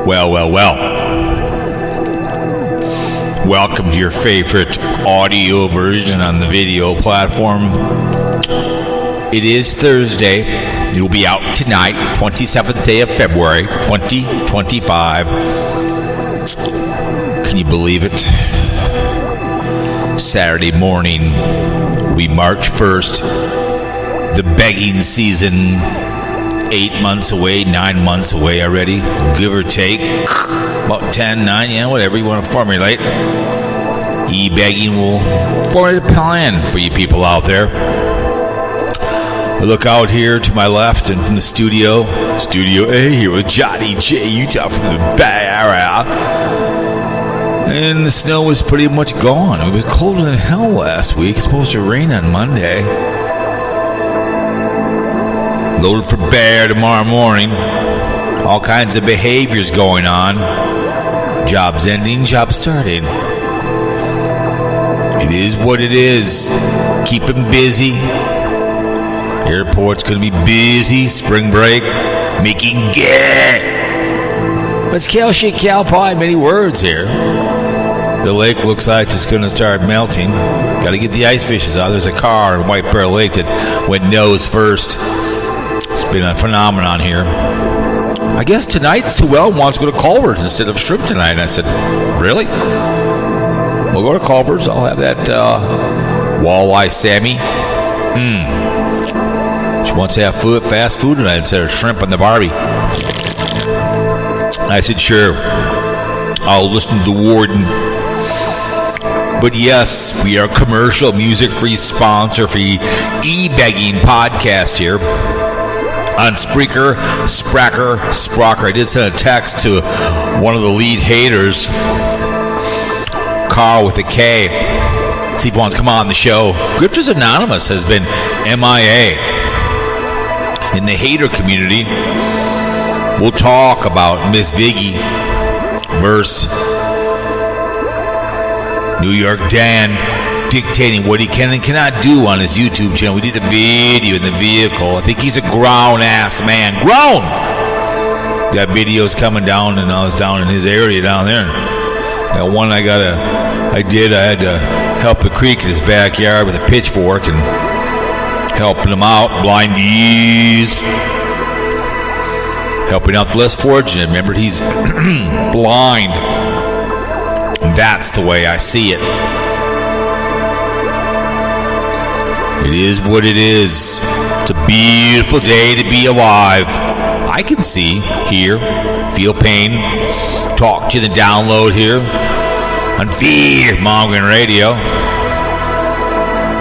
Well. Welcome to your favorite audio version on the video platform. It is Thursday. It will be out tonight, 27th day of February, 2025. Can you believe it? Saturday morning will be March 1st. The begging season, 8 months away, 9 months away already, give or take. About 10, 9, yeah, whatever you want to formulate. E-begging will formulate a plan for you people out there. I look out here to my left and from the Studio A here with Johnny J. Utah from the Bay Area. And the snow was pretty much gone. It was colder than hell last week. It's supposed to rain on Monday. Loaded for bear tomorrow morning. All kinds of behaviors going on. Jobs ending, jobs starting. It is what it is. Keep them busy. Airport's going to be busy. Spring break. Making get. Let's kill shit, Cowpote. Many words here. The lake looks like it's going to start melting. Got to get the ice fishes out. There's a car in White Bear Lake that went nose first. It's been a phenomenon here. I guess tonight Sue Ellen wants to go to Culver's instead of shrimp tonight. And I said, really? We'll go to Culver's. I'll have that walleye Sammy. She wants to have fast food tonight instead of shrimp on the Barbie. I said, sure. I'll listen to the warden. But yes, we are commercial, music-free sponsor for the e-begging podcast here. On Spreaker. I did send a text to one of the lead haters, Karl with a K. See if he wants to come on the show. Grifters Anonymous has been MIA. In the hater community, we'll talk about MzVicky versus New York Dan dictating what he can and cannot do on his YouTube channel. We did a video in the vehicle. I think he's a grown-ass man. Grown! Got videos coming down, and I was down in his area down there. That one I had to help the creek in his backyard with a pitchfork and helping him out, blind knees. Helping out the less fortunate. Remember, he's blind. That's the way I see it. It is what it is. It's a beautiful day to be alive. I can see, hear, feel pain, talk to the download here on fear-mongering radio.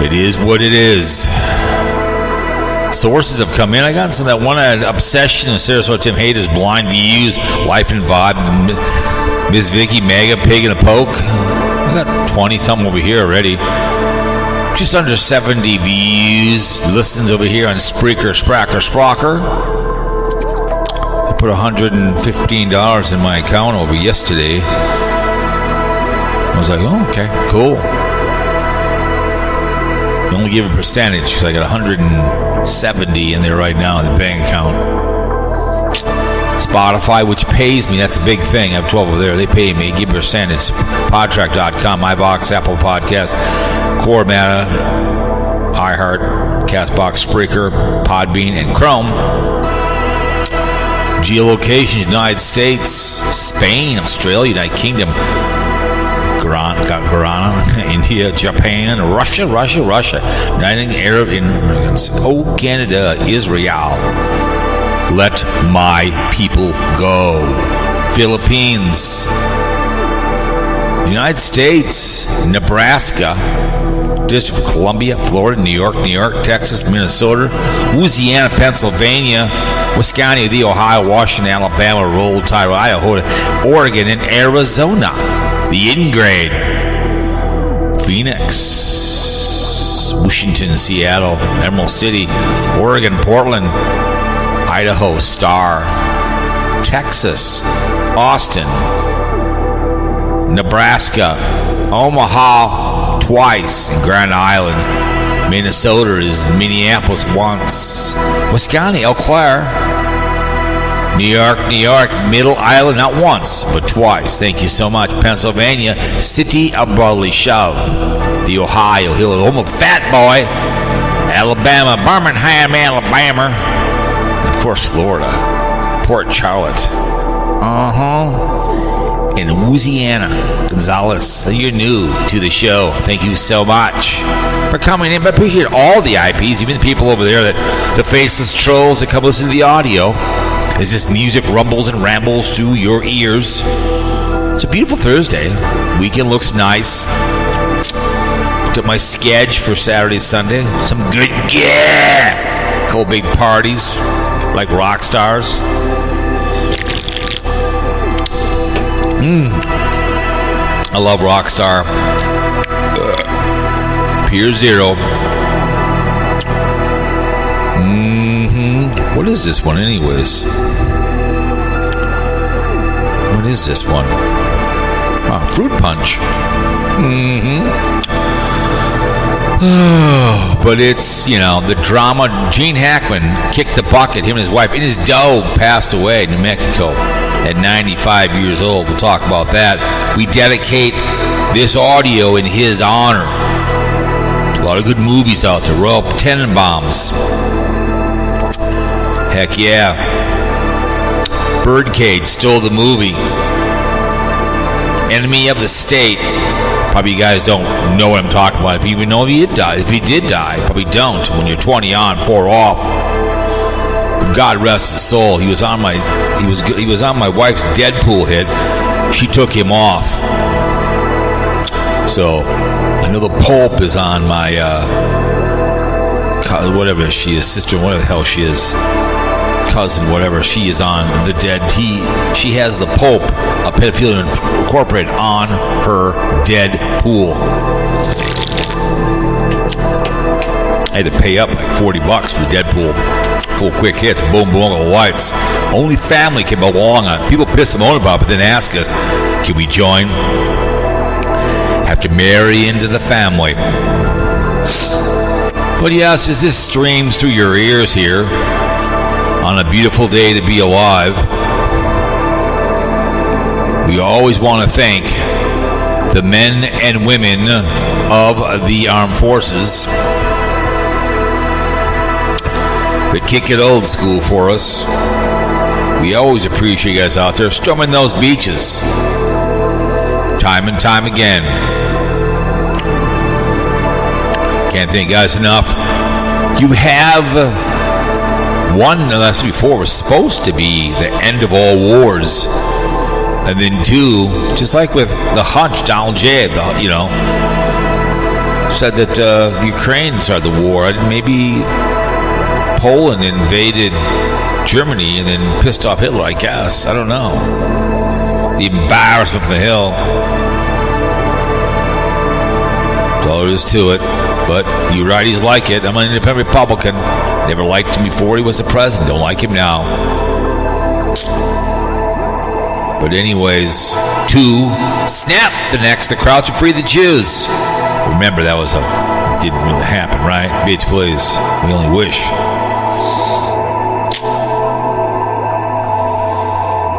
It is what it is. Sources have come in. I got some that one obsession of Sarasota Tim haters, blind views, life and vibe, MzVicky, mega pig and a poke. I got 20-something over here already. Just under 70 views. Listens over here on Spreaker. I put $115 in my account over yesterday. I was like, oh, okay, cool. You only give a percentage because I got 170 in there right now in the bank account. Spotify, which pays me, that's a big thing. I have 12 over there. They pay me. Give me a percentage. Podtrack.com, iVox, Apple Podcast, Coremata, iHeart, Castbox, Spreaker, Podbean, and Chrome. Geolocations: United States, Spain, Australia, United Kingdom, Guyana, India, Japan, Russia, United Arab Emirates, Canada, Israel. Let my people go. Philippines, United States, Nebraska, District of Columbia, Florida, New York, Texas, Minnesota, Louisiana, Pennsylvania, Wisconsin, the Ohio, Washington, Alabama, Roll Tide, Idaho, Oregon, and Arizona. The in-grade, Phoenix, Washington, Seattle, Emerald City, Oregon, Portland, Idaho, Star, Texas, Austin, Nebraska, Omaha twice, and Grand Island. Minnesota is Minneapolis once. Wisconsin, Eau Claire, New York, Middle Island, not once, but twice. Thank you so much. Pennsylvania, City of Brotherly Shove. The Ohio Hill, home of Fat Boy. Alabama, Birmingham, Alabama. And of course, Florida, Port Charlotte. In Louisiana, Gonzales, you're new to the show. Thank you so much for coming in. But I appreciate all the IPs, even the people over there, that the faceless trolls that come listen to the audio as this music rumbles and rambles through your ears. It's a beautiful Thursday. Weekend looks nice. Looked at my sketch for Saturday, Sunday. Some good, couple big parties like rock stars. I love Rockstar. Pier Zero. What is this one anyways? What is this one? Fruit punch. But it's, the drama. Gene Hackman kicked the bucket. Him and his wife and his dog passed away in New Mexico at 95 years old. We'll talk about that. We dedicate this audio in his honor. A lot of good movies out there. Royal Tenenbaums. Heck yeah. Birdcage stole the movie. Enemy of the State. Probably you guys don't know what I'm talking about. If you even know if he did die, probably don't. When you're 20 on, 4 off. God rest his soul. He was on my wife's Deadpool hit. She took him off. So I know the Pope is on my whatever she is, sister, whatever the hell she is, cousin, whatever she is on the dead. She has the Pope, a pedophilia incorporated, on her Deadpool. I had to pay up like $40 for the Deadpool. Couple quick hits, boom, boom, the lights. Only family can belong on. People piss them on about, but then ask us, can we join? Have to marry into the family. But yes, as this streams through your ears here on a beautiful day to be alive, we always want to thank the men and women of the armed forces that kick it old school for us. We always appreciate you guys out there storming those beaches time and time again. Can't thank you guys enough. You have one, that's before, was supposed to be the end of all wars. And then 2, just like with the hunch, Donald J., said that Ukraine started the war. Maybe Poland invaded Germany and then pissed off Hitler, I guess. I don't know. The embarrassment from the hill. That's all there is to it. But you righties like it. I'm an independent Republican. Never liked him before he was the president. Don't like him now. But anyways, 2, snap the next to crouch and free the Jews. Remember, that didn't really happen, right? Bitch, please. We only wish.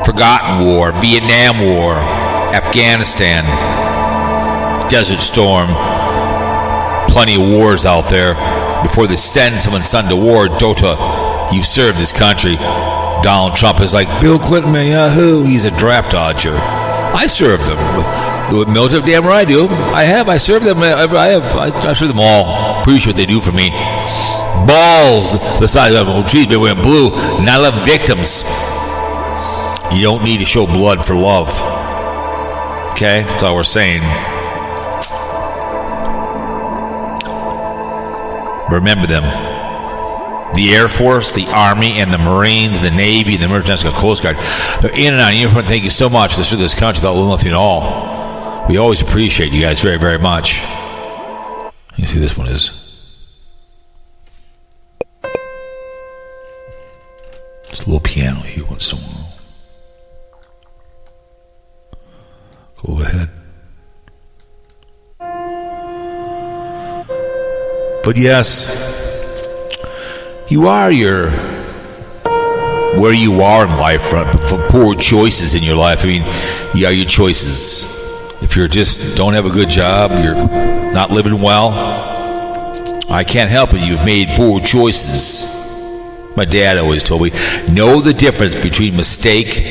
Forgotten War, Vietnam War, Afghanistan, Desert Storm. Plenty of wars out there. Before they send someone's son to war, Dota, you've served this country. Donald Trump is like, Bill Clinton, man, yahoo. He's a draft dodger. I served them. The military, damn right I do. I served them. I served them all. Appreciate what they do for me. Balls the size of trees, been wearing blue. 9/11 victims. You don't need to show blood for love. Okay? That's all we're saying. Remember them. The Air Force, the Army, and the Marines, the Navy, the Merchant Coast Guard. They're in and out of uniform. Thank you so much for this country without little nothing at all. We always appreciate you guys very, very much. You see, this one is. Just a little piano here once in a while. Go ahead. But yes, you are your where you are in life, for poor choices in your life. I mean, yeah, your choices. If you're just don't have a good job, you're not living well, I can't help it. You've made poor choices. My dad always told me, know the difference between mistake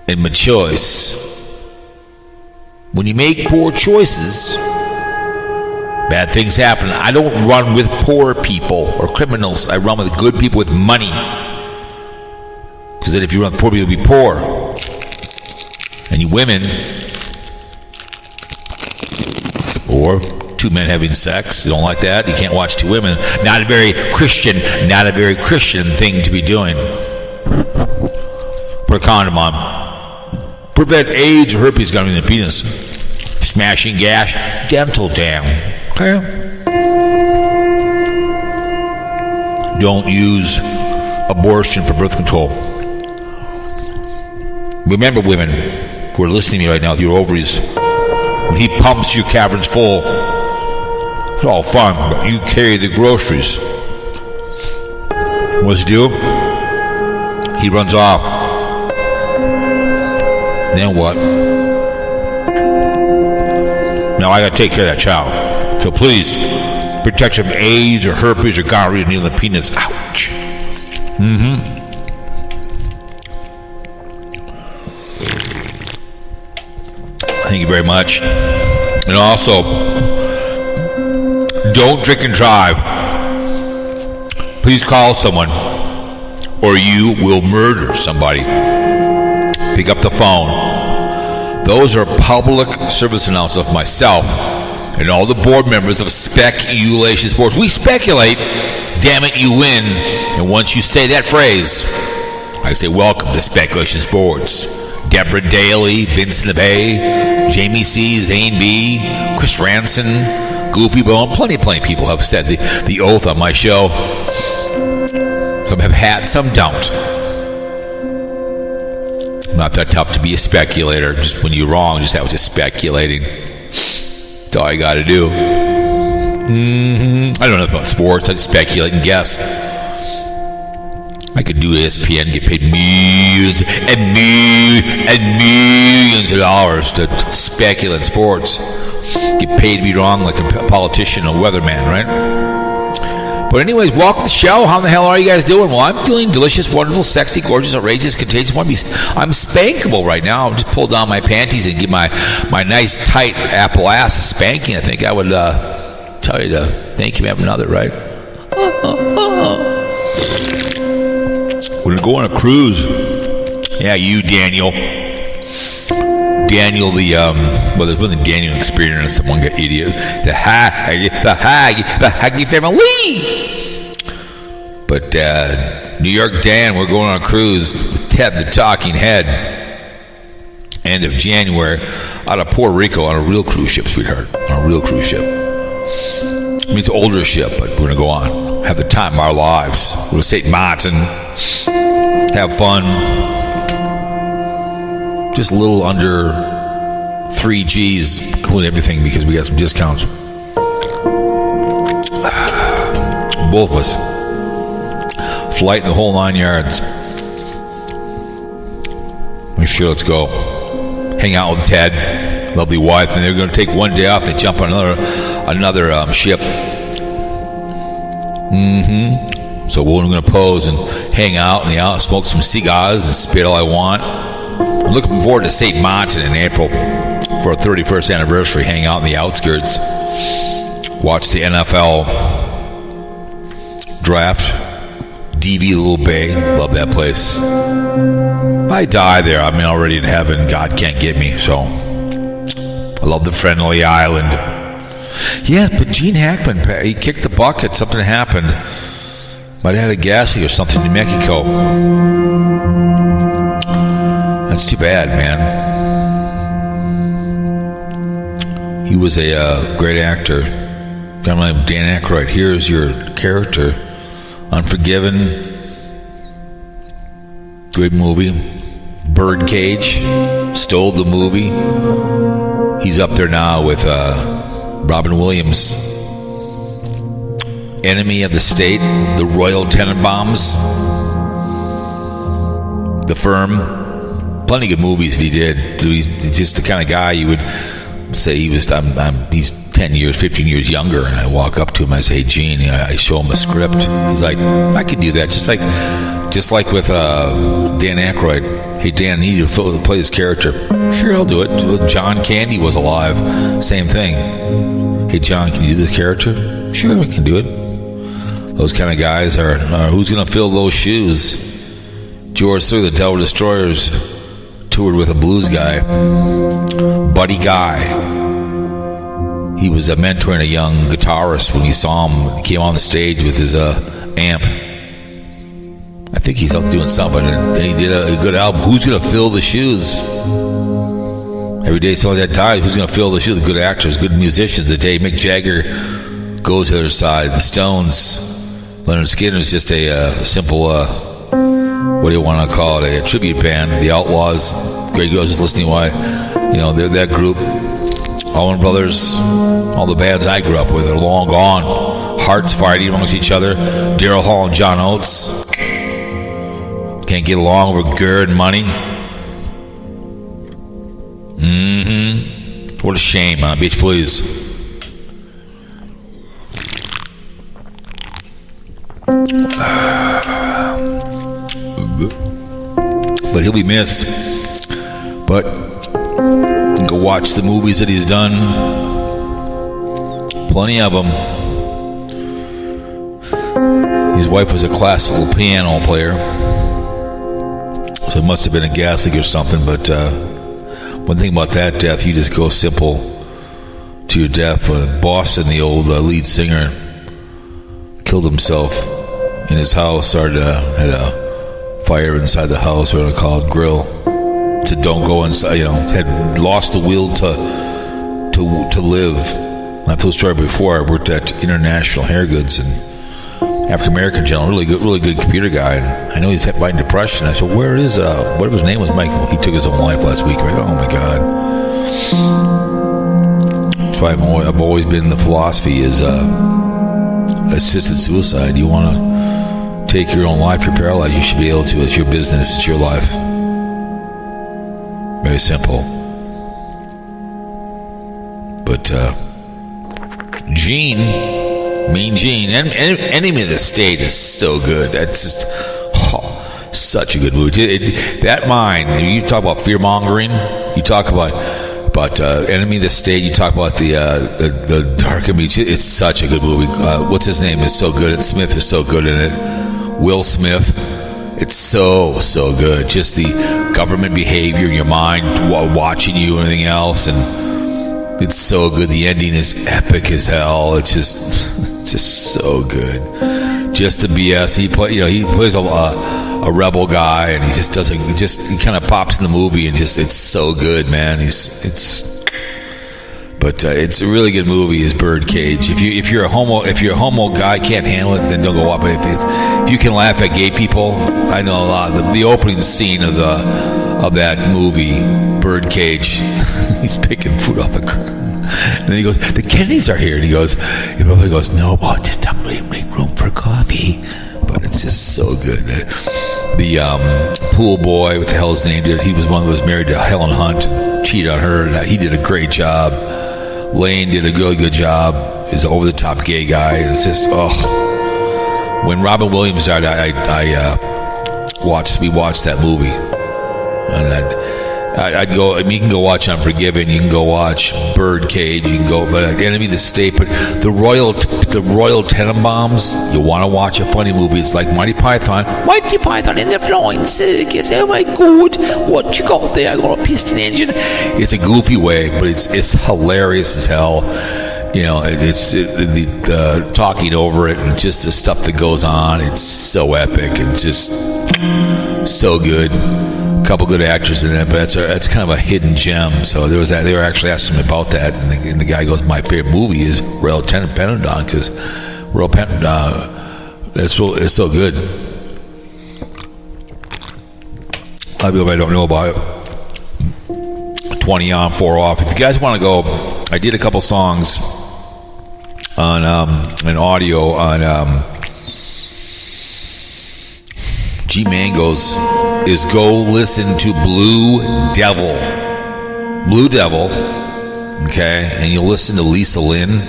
and my choice. When you make poor choices, bad things happen. I don't run with poor people or criminals. I run with good people with money. Because then if you run with poor people, you'll be poor. And you women, or two men having sex, you don't like that? You can't watch two women. Not a very Christian thing to be doing. Put a condom on. Prevent AIDS or herpes coming in the penis. Smashing gash, dental dam. Okay. Don't use abortion for birth control. Remember, women who are listening to me right now with your ovaries, when he pumps your caverns full, it's all fun, but you carry the groceries. What's he do? He runs off. Then what? Now I gotta take care of that child. So please, protect from AIDS or herpes or gonorrhea needle in the penis. Ouch. Thank you very much. And also, don't drink and drive. Please call someone or you will murder somebody. Pick up the phone. Those are public service announcements of myself and all the board members of Speculation Sports. We speculate, damn it, you win. And once you say that phrase, I say, welcome to Speculation Sports. Deborah Daly, Vincent LeBay, Jamie C., Zane B., Chris Ranson, Goofy Bone. Plenty of people have said the oath on my show. Some have hats, some don't. Not that tough to be a speculator. Just when you're wrong, just have to speculating. That's all you got to do. I don't know about sports. I just speculate and guess. I could do ESPN, get paid millions and millions of dollars to speculate in sports. Get paid to be wrong like a politician or weatherman, right? But anyways, welcome to the show. How the hell are you guys doing? Well, I'm feeling delicious, wonderful, sexy, gorgeous, outrageous, contagious. I'm spankable right now. I'll just pull down my panties and give my nice, tight apple ass a spanking. I think I would tell you to thank you, have another, right? We're going to go on a cruise. Yeah, you, Daniel. Daniel, there's one Daniel experience, one idiot. The Haggy family. But New York Dan, we're going on a cruise with Ted the Talking Head. End of January, out of Puerto Rico on a real cruise ship, sweetheart. On a real cruise ship. I mean, it's an older ship, but we're going to go on. Have the time of our lives. We're going to St. Martin. Have fun. Just a little under 3 G's, including everything, because we got some discounts. Both of us. Flight in the whole 9 yards. Sure, let's go. Hang out with Ted, lovely wife, and they're going to take one day off. They jump on another ship. So we're going to pose and hang out in the out, smoke some cigars and spit all I want. I'm looking forward to St. Martin in April for our 31st anniversary. Hang out in the outskirts, watch the NFL draft. DV Little Bay, love that place. If I die there, I'm already in heaven. God can't get me. So I love the friendly island. Yeah, but Gene Hackman, he kicked the bucket. Something happened. Might have had a gas leak or something in New Mexico. That's too bad, man. He was a great actor. Guy named Dan Aykroyd. Here's your character. Unforgiven. Good movie. Birdcage. Stole the movie. He's up there now with Robin Williams. Enemy of the State. The Royal Tenenbaums. The Firm, plenty of good movies that he did. He's just the kind of guy you would say he's 10 years, 15 years younger, and I walk up to him, I say, hey, Gene, I show him the script. He's like, I could do that. Just like with Dan Aykroyd. Hey, Dan, I need you to play this character. Sure, I'll do it. John Candy was alive. Same thing. Hey, John, can you do this character? Sure, we can do it. Those kind of guys are who's going to fill those shoes? George Through the Devil Destroyers toured with a blues guy, Buddy Guy. He was mentoring a young guitarist when he saw him. He came on the stage with his amp. I think he's out doing something, and he did a good album. Who's going to fill the shoes? Every day somebody that died, who's going to fill the shoes? The good actors, good musicians. The day Mick Jagger goes to the other side. The Stones, Leonard Skinner's just a simple, what do you want to call it, a tribute band. The Outlaws, Greg was just listening why, they're that group. Allman Brothers, all the bands I grew up with are long gone. Hearts fighting amongst each other. Daryl Hall and John Oates can't get along over good money. What a shame, huh? Beach Blues. But he'll be missed. But go watch the movies that he's done. Plenty of them. His wife was a classical piano player, so it must have been a gas leak or something. But one thing about that death, you just go simple to your death. Boston, the old lead singer, killed himself in his house. Had a fire inside the house, what I call it, grill. To don't go inside, had lost the will to live. I've told the story before. I worked at International Hair Goods, and African American gentleman, really good computer guy. And I know he's fighting depression. I said, where is whatever his name was, Mike? He took his own life last week. I'm like, oh my God. That's why I've always been, the philosophy is assisted suicide. You want to take your own life, you're paralyzed, you should be able to. It's your business, it's your life. Very simple. But Mean Gene, Enemy of the State is so good. That's just such a good movie. That mind, you talk about fear mongering. You talk about Enemy of the State. You talk about the dark image. It's such a good movie. What's his name is so good. Smith is so good in it. Will Smith. It's so good. Just the government behavior, your mind watching you, and everything else, and it's so good. The ending is epic as hell. It's just so good. Just the BS. He plays a rebel guy, and he just does he kind of pops in the movie, and it's so good, man. But it's a really good movie. Is Birdcage. If you're a homo guy, can't handle it, then don't go up. If you can laugh at gay people, I know a lot. The opening scene of that movie, Birdcage, he's picking food off the ground, and then he goes, "The Kennedys are here," and everybody goes, "No, just don't make room for coffee." But it's just so good. The pool boy, what the hell his name did? He was one that was married to Helen Hunt, cheated on her, and he did a great job. Lane did a really good job. He's an over-the-top gay guy. It's just, when Robin Williams died, we watched that movie, and I'd go. I mean, you can go watch Unforgiven. You can go watch Birdcage. You can go, but Enemy of the State. But the Royal Tenenbaums. You want to watch a funny movie? It's like Monty Python in the Flying Circus. Oh my God, what you got there? I got a piston engine. It's a goofy way, but it's hilarious as hell. It's the talking over it and just the stuff that goes on. It's so epic and just so good. Couple good actors in it, but that's kind of a hidden gem. So there was that. They were actually asking me about that, and the guy goes, "My favorite movie is Royal Tenenbaum because Royal Tenenbaum, it's so good." A lot of people I don't know about it. 20 on, 4 off. If you guys want to go, I did a couple songs on an audio on G Mangoes, is go listen to Blue Devil. Okay, and you'll listen to Lisa Lynn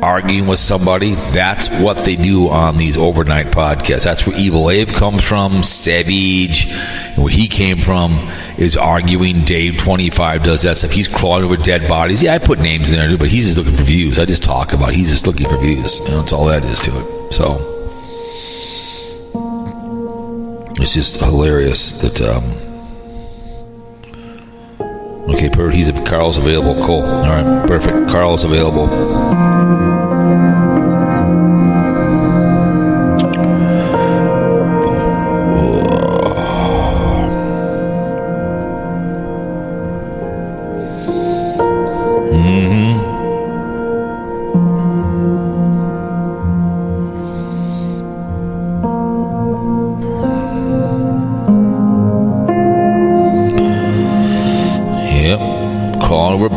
arguing with somebody. That's what they do on these overnight podcasts. That's where Evil Abe comes from, Savage, and where he came from is arguing. Dave 25 does that stuff. He's crawling over dead bodies. Yeah, I put names in there, but he's just looking for views. I just talk about it. He's just looking for views. That's all that is to it. So it's just hilarious that okay, perfect. Carl's available. Cool. All right, perfect. Carl's available.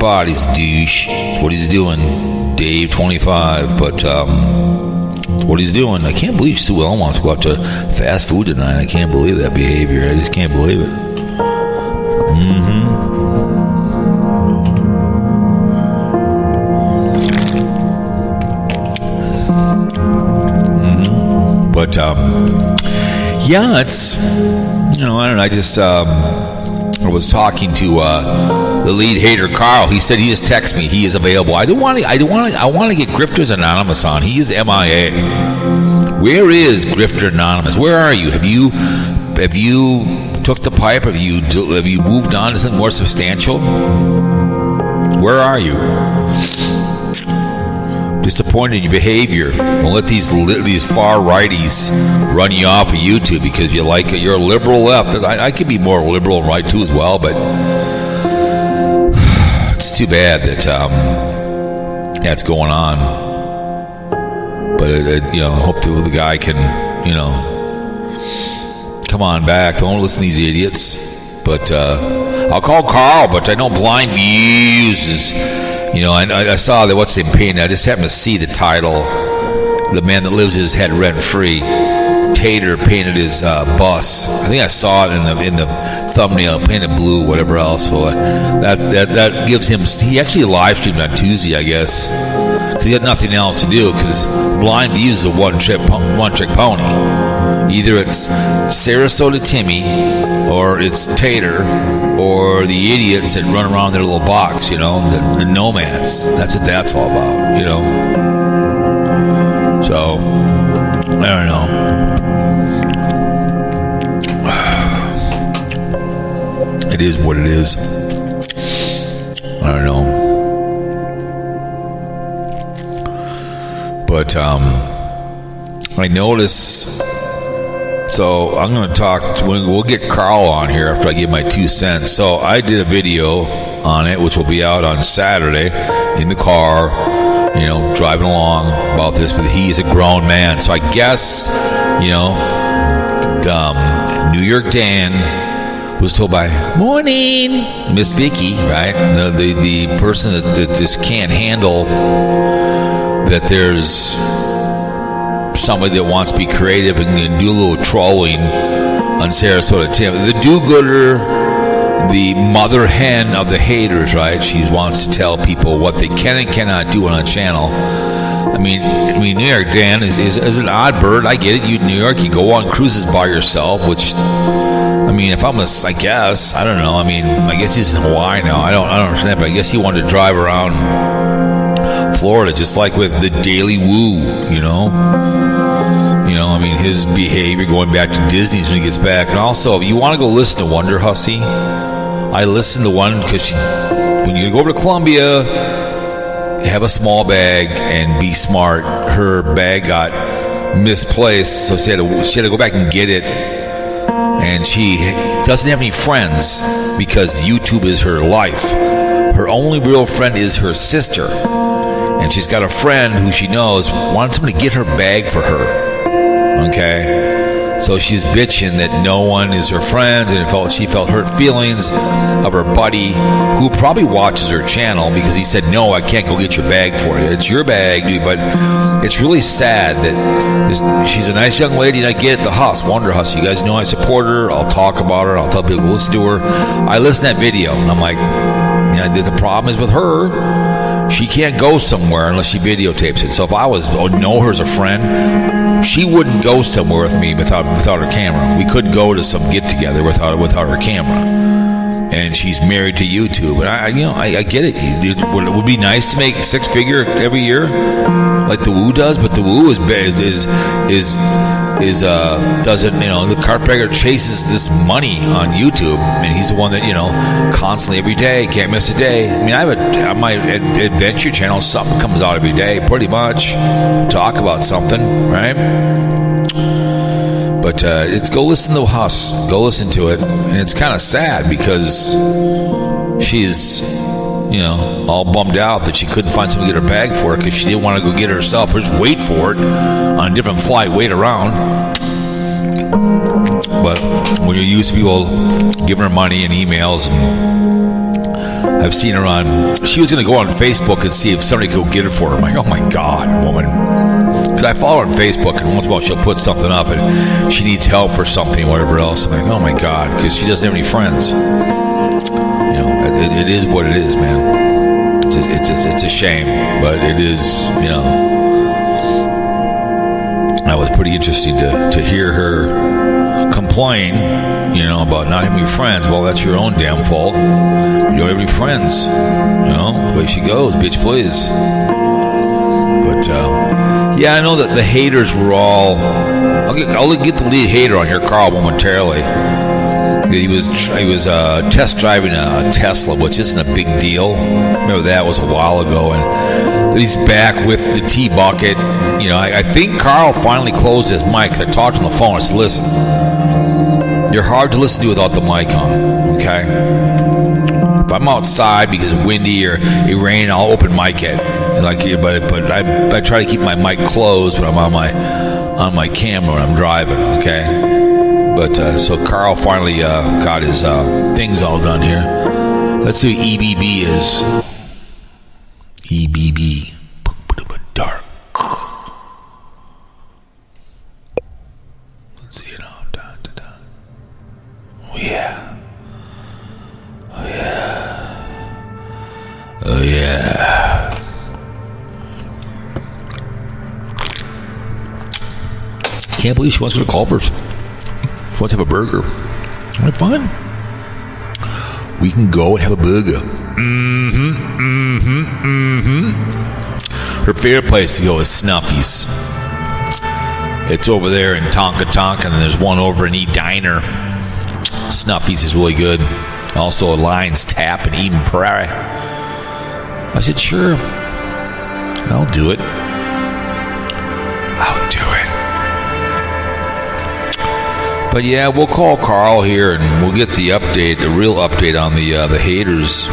Bodies, douche. That's what he's doing. Dave 25. But what he's doing, I can't believe Sue Ellen wants to go out to fast food tonight. I can't believe that behavior. I just can't believe it. But yeah, it's, I don't know. I just I was talking to the lead hater, Karl. He said he just texted me. He is available. I want to get Grifters Anonymous on. He is MIA. Where is Grifter Anonymous? Where are you? Have you took the pipe? Have you moved on to something more substantial? Where are you? Disappointed in your behavior. Don't let these far righties run you off of YouTube because you're a liberal left. I could be more liberal and right too as well, but it's too bad that that's going on. But I hope the guy can come on back. Don't listen to these idiots. But I'll call Karl. But I know Blind Views is. I saw that what's in pain. I just happened to see the title. The man that lives his head rent free. Tater painted his bus. I think I saw it in the thumbnail, painted blue, whatever else. So that gives him. He actually live streamed on Tuesday, I guess, because he had nothing else to do. Because Blind Views is a one trick pony. Either it's Sarasota Timmy, or it's Tater, or the idiots that run around their little box, the nomads. That's what that's all about, So, I don't know. It is what it is. I don't know. But, I notice. So I'm going to talk. We'll get Karl on here after I give my 2 cents. So I did a video on it, which will be out on Saturday in the car, driving along about this. But he's a grown man, so I guess New York Dan was told by Morning MzVicky, right? The person that just can't handle that there's somebody that wants to be creative and do a little trolling on Sarasota Tim. The do-gooder, the mother hen of the haters, right? She wants to tell people what they can and cannot do on a channel. I mean, New York Dan is an odd bird. I get it. You New York, you go on cruises by yourself, which, if I'm I guess, I don't know. I guess he's in Hawaii now. I don't understand, but I guess he wanted to drive around Florida, just like with the Daily Woo, his behavior going back to Disney's when he gets back. And also, if you want to go listen to Wonder Hussy, I listened to one because when you go over to Columbia, have a small bag and be smart. Her bag got misplaced, so she had to go back and get it. And she doesn't have any friends because YouTube is her life. Her only real friend is her sister. And she's got a friend who she knows wants someone to get her bag for her. Okay? So she's bitching that no one is her friend, and she felt hurt feelings of her buddy, who probably watches her channel, because he said, no, I can't go get your bag for you. It's your bag, dude. But it's really sad that she's a nice young lady, and I get the Huss, Wonder Huss. You guys know I support her. I'll talk about her. I'll tell people to listen to her. I listen to that video, and I'm like, the problem is with her. She can't go somewhere unless she videotapes it. So if I know her as a friend, she wouldn't go somewhere with me without her camera. We couldn't go to some get together without her camera. And she's married to YouTube, and I get it. It would be nice to make a six-figure every year, like the Woo does. But the Woo doesn't. The carpetbagger chases this money on YouTube, and he's the one that constantly every day, can't miss a day. I mean, I have on my adventure channel, something comes out every day, pretty much. Talk about something, right? But go listen to Huss. Go listen to it. And it's kind of sad because she's, all bummed out that she couldn't find someone to get her bag for her because she didn't want to go get it herself or just wait for it on a different flight, wait around. But when you're used to people giving her money and emails, and I've seen her she was going to go on Facebook and see if somebody could go get it for her. I'm like, oh my God, woman. Because I follow her on Facebook, and once in a while she'll put something up and she needs help for something, whatever else. I'm like, oh my God, because she doesn't have any friends. It is what it is, man. It's a shame, but it is. That was pretty interesting to hear her complain, about not having any friends. Well, that's your own damn fault. You don't have any friends. The way she goes, bitch, please. But I know that the haters were all. I'll get the lead hater on here, Karl, momentarily. He was test driving a Tesla, which isn't a big deal. Remember that was a while ago, and he's back with the tea bucket. I think Karl finally closed his mic. I talked on the phone. I said, "Listen, you're hard to listen to without the mic on. Okay, if I'm outside because it's windy or it rain, I'll open mic it. But I try to keep my mic closed when I'm on my camera when I'm driving. Okay." But so Karl finally got his things all done here. Let's see what EBB is. EBB. Dark. Let's see it all. Oh yeah. Oh yeah. Oh yeah. Can't believe she wants to go to Culver's. Let's have a burger. All right, fine. We can go and have a burger. Her favorite place to go is Snuffy's. It's over there in Tonka Tonka, and then there's one over in E-Diner. Snuffy's is really good. Also, Lion's Tap in Eden Prairie. I said, sure. I'll do it. I'll do it. But yeah, we'll call Karl here and we'll get the update, the real update on the haters,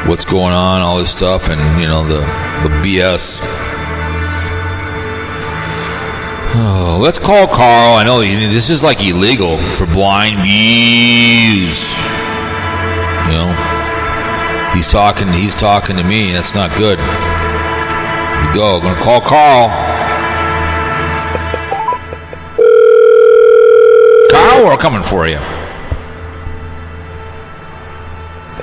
what's going on, all this stuff, and the BS. Oh, let's call Karl. I know this is like illegal for blind views. He's talking to me. That's not good. Here we go. I'm gonna call Karl. Karl, we're coming for you.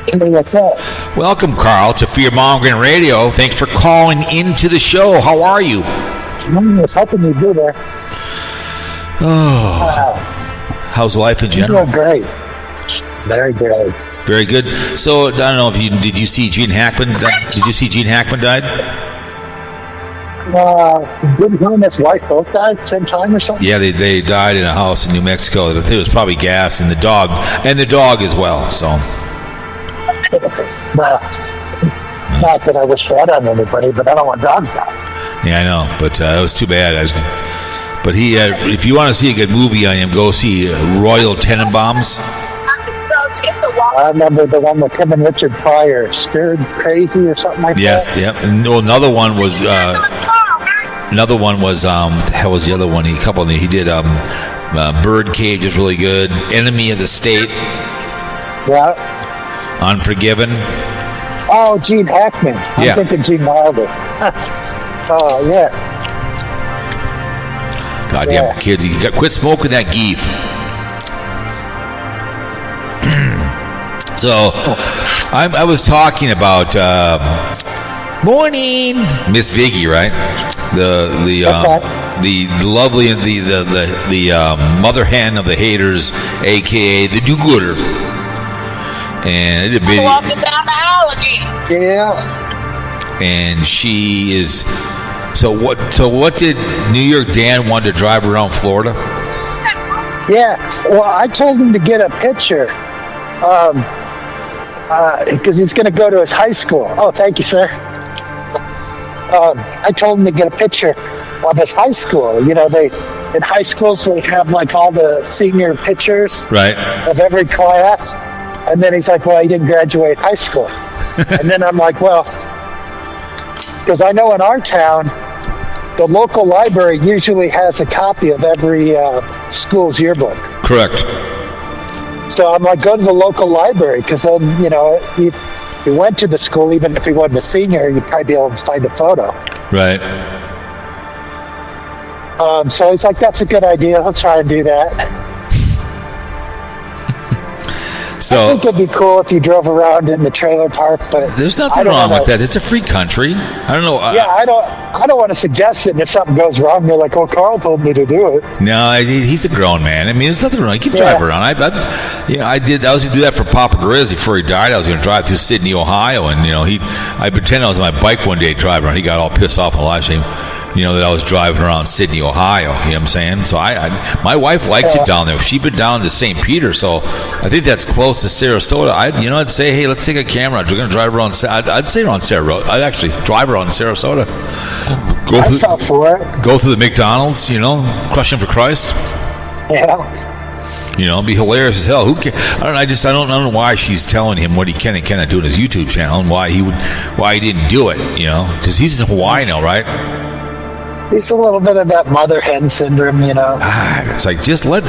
Hey, what's up? Welcome, Karl, to Fear Mongering Radio. Thanks for calling into the show. How are you? I was hoping you'd be there. Oh, how's life in general? Great. Very great. Very good. So I don't know if did you see Gene Hackman? Did you see Gene Hackman died? Didn't he and his wife both died at the same time or something? Yeah, they died in a house in New Mexico. It was probably gas, and the dog as well. So, well, not that I wish that on anybody, but I don't want dogs to die. Yeah, I know, but it was too bad. But he, if you want to see a good movie on him, go see Royal Tenenbaums. I remember the one with him and Richard Pryor, Scared Crazy or something like that. Yeah. And another one was Another one was what the hell was the other one? He did Birdcage is really good. Enemy of the State. Yeah. Unforgiven. Oh, Gene Hackman. I'm thinking Gene Wilder. Oh, yeah. Goddamn kids. You got quit smoking that geef. So, I was talking about morning Miss Viggy, right? The lovely the mother hen of the haters, aka the do-gooder. And I did a video. Walking down the aisle again. Yeah. And she is. So what did New York Dan want to drive around Florida? Yeah. Well, I told him to get a picture. Because he's going to go to his high school. Oh, thank you, sir. I told him to get a picture of his high school. You know, in high schools they have like all the senior pictures of every class. And then he's like, well, he didn't graduate high school. And then I'm like, well, because I know in our town, the local library usually has a copy of every school's yearbook. Correct. So I'm like, go to the local library, because then, you know, he went to the school, even if he wasn't a senior, you'd probably be able to find a photo. Right. So he's like, that's a good idea. Let's try and do that. So I think it'd be cool if you drove around in the trailer park, but there's nothing wrong with that. It's a free country. I don't know. Yeah, I don't want to suggest it. And if something goes wrong, you're like, "Oh, Carl told me to do it." No, he's a grown man. I mean, there's nothing wrong. You can drive around. I was going to do that for Papa Grizz before he died. I was going to drive through Sydney, Ohio, and I pretended I was on my bike one day driving around. He got all pissed off on the live stream. That I was driving around Sydney, Ohio. You know what I'm saying? So my wife likes it down there. She's been down to St. Peter, so I think that's close to Sarasota. I'd say, hey, let's take a camera. We're going to drive around. I'd say around Sarasota. I'd actually drive around Sarasota. Go through the McDonald's. Crush him for Christ. Yeah. It'd be hilarious as hell. Who can, I don't know why she's telling him what he can and cannot do on his YouTube channel, and why he didn't do it. Because he's in Hawaii now, right? He's a little bit of that mother hen syndrome, It's like, just let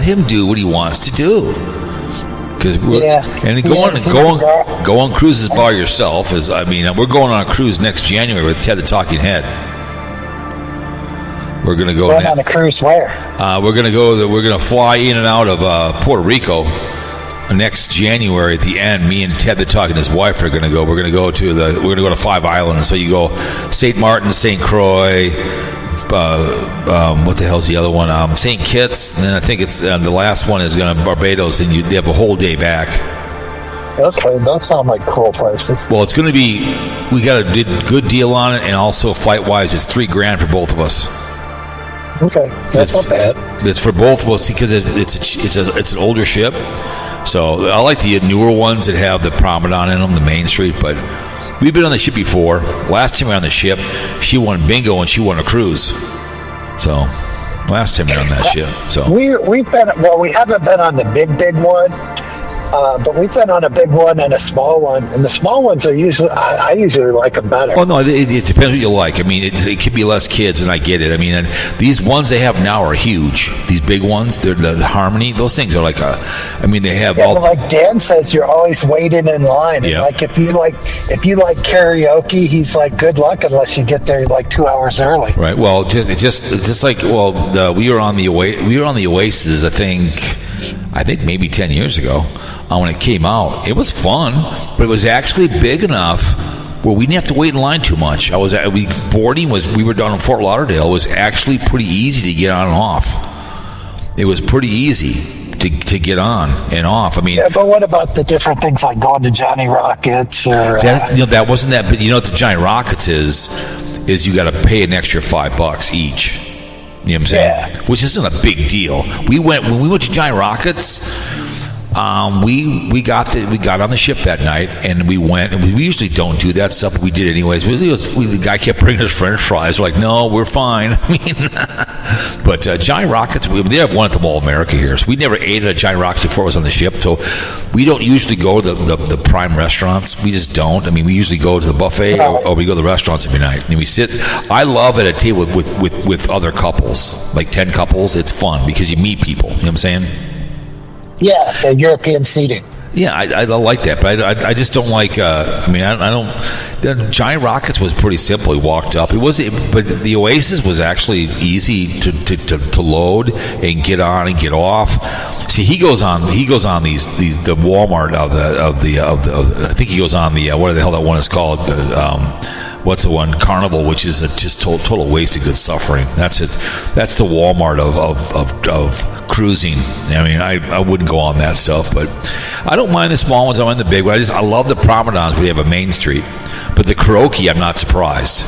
him do what he wants to do. Because go on cruises by yourself. We're going on a cruise next January with Ted the Talking Head. We're going to go on a cruise where? We're going to fly in and out of Puerto Rico next January at the end. Me and Ted the Talking, his wife, are going to go. We're going to go to 5 islands. So you go St. Martin, St. Croix, what the hell's the other one? St. Kitts. And then I think it's the last one is going to Barbados, and they have a whole day back. Okay, those sound like cool places. Well, it's going to be. We got a good deal on it, and also flight wise, it's $3,000 for both of us. Okay, that's not bad. It's for both of us because it's an older ship. So I like the newer ones that have the promenade in them, the Main Street. But we've been on the ship before. Last time we were on the ship, she won bingo and she won a cruise. So last time we were on that ship. So we haven't been on the big one, but we've been on a big one and a small one. And the small ones are usually I usually like them better. Well, no, it depends what you like. It could be less kids, and I get it. And these ones they have now are huge. These big ones, they're the Harmony. Those things are like they have all. Like Dan says, you're always waiting in line. Yeah. And like if you like karaoke, he's like, good luck unless you get there like 2 hours early. Right. Well, just like we were on the Oasis. I think maybe 10 years ago. When it came out, it was fun, but it was actually big enough where we didn't have to wait in line too much. We were down in Fort Lauderdale. It was actually pretty easy to get on and off. It was pretty easy to get on and off. But what about the different things like going to Johnny Rockets or that wasn't that? But what the Johnny Rockets is you got to pay an extra $5 each. You know what I'm saying? Yeah. Which isn't a big deal. When we went to Johnny Rockets. We got on the ship that night, and we went, and we usually don't do that stuff, but we did anyways. The guy kept bringing us French fries. We're like, no, we're fine. I mean, but Giant Rockets, they have one at the Mall of America here, so we never ate at a Giant Rockets before it was on the ship. So we don't usually go to the prime restaurants. We just don't. I mean, we usually go to the buffet or we go to the restaurants every night, and we sit. I love at a table with other couples, like 10 couples. It's fun because you meet people. You know what I'm saying? Yeah, the European seating. Yeah, I like that, but I just don't like. I don't. The Giant Rockets was pretty simple. He walked up. But the Oasis was actually easy to load and get on and get off. See, he goes on these the Walmart of the I think he goes on the what the hell that one is called. What's the one? Carnival, which is just total waste of good suffering. That's it. That's the Walmart of cruising. I mean, I wouldn't go on that stuff, but I don't mind the small ones. I mind the big ones. I love the promenades where you have a Main Street, but the karaoke, I'm not surprised.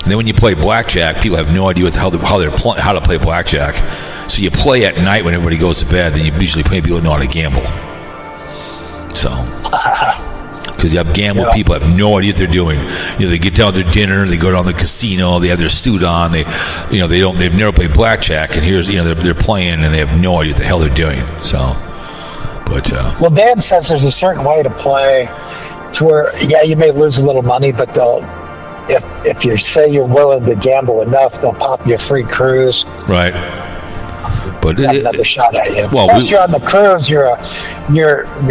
And then when you play blackjack, people have no idea how to play blackjack. So you play at night when everybody goes to bed, and you usually play people who know how to gamble. So. Because you have gamble people have no idea what they're doing. They get down to their dinner, they go down to the casino, they have their suit on, they've never played blackjack, and here's they're playing and they have no idea what the hell they're doing. So, but well, Dan says there's a certain way to play to where you may lose a little money, but if you say you're willing to gamble enough, they'll pop you a free cruise. Right. But another shot at you. Well, plus you're on the cruise. You're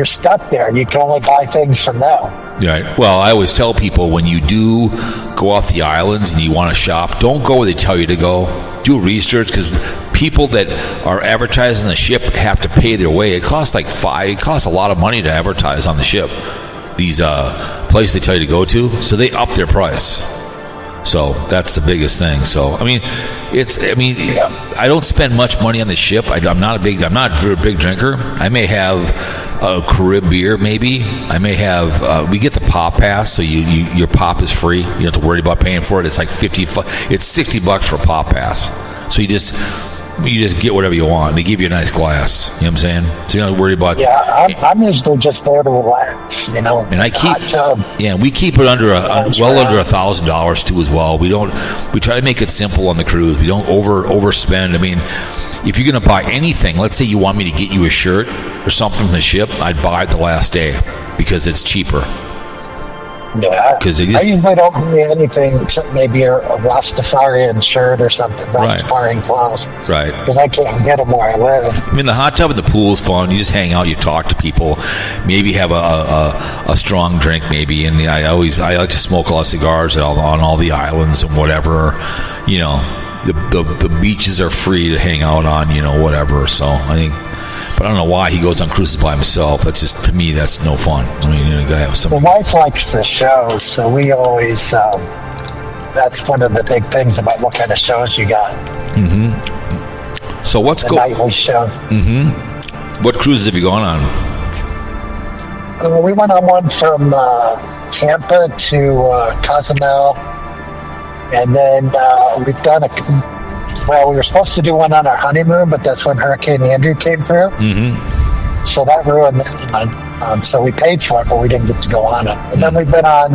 stuck there, and you can only buy things from them. Right. Well, I always tell people when you do go off the islands and you want to shop, don't go where they tell you to go. Do research, because people that are advertising the ship have to pay their way. It costs It costs a lot of money to advertise on the ship. These places they tell you to go to, so they up their price. So that's the biggest thing. So I don't spend much money on the ship. I'm not a very big drinker. I may have a Carib beer, maybe. I may have. We get the pop pass, so your pop is free. You don't have to worry about paying for it. It's like It's $60 for a pop pass. So you just get whatever you want. They give you a nice glass. You know what I'm saying? So you don't worry about. Yeah, I'm usually just there to relax. And I keep. Yeah, we keep it under $1,000 too as well. We try to make it simple on the cruise. We don't overspend. I mean, if you're going to buy anything, let's say you want me to get you a shirt or something from the ship, I'd buy it the last day because it's cheaper. Yeah, because I usually don't buy anything except maybe a Rastafarian shirt or something, Rastafarian clothes. Right. Because I can't get them where I live. I mean, the hot tub and the pool is fun. You just hang out, you talk to people, maybe have a strong drink, maybe. And I like to smoke a lot of cigars on all the islands and whatever. The beaches are free to hang out on, whatever. So I think. But I don't know why he goes on cruises by himself. That's just, to me, that's no fun. I mean, you gotta have something. My wife likes the shows, so we always, that's one of the big things about what kind of shows you got. Mm-hmm. So what's the nightly show. Mm-hmm. What cruises have you gone on? We went on one from Tampa to Cozumel, and then we've done we were supposed to do one on our honeymoon, but that's when Hurricane Andrew came through. Mm-hmm. So that ruined that one. So we paid for it, but we didn't get to go on it. And then we've been on,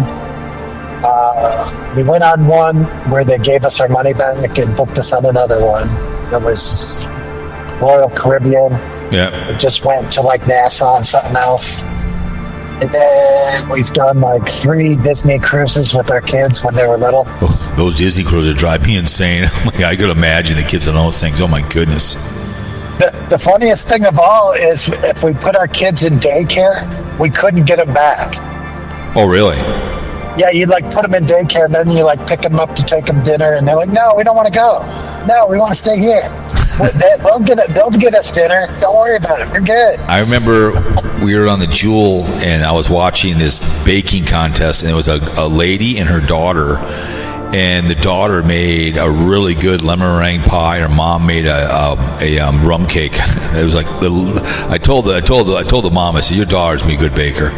we went on one where they gave us our money back and booked us on another one. That was Royal Caribbean. Yeah. It just went to Nassau and something else. And then we've done 3 Disney cruises with our kids when they were little. Oh, those Disney cruises drive me insane. I could imagine the kids on those things. Oh my goodness. The funniest thing of all is if we put our kids in daycare, we couldn't get them back. Oh, really? Yeah, you'd put them in daycare, and then you pick them up to take them dinner, and they're like, "No, we don't want to go. No, we want to stay here." They'll get us dinner. Don't worry about it. We're good. I remember we were on the Jewel, and I was watching this baking contest, and it was a lady and her daughter, and the daughter made a really good lemon meringue pie. Her mom made a rum cake. It was I told the mom, I said, "Your daughter's gonna be a good baker."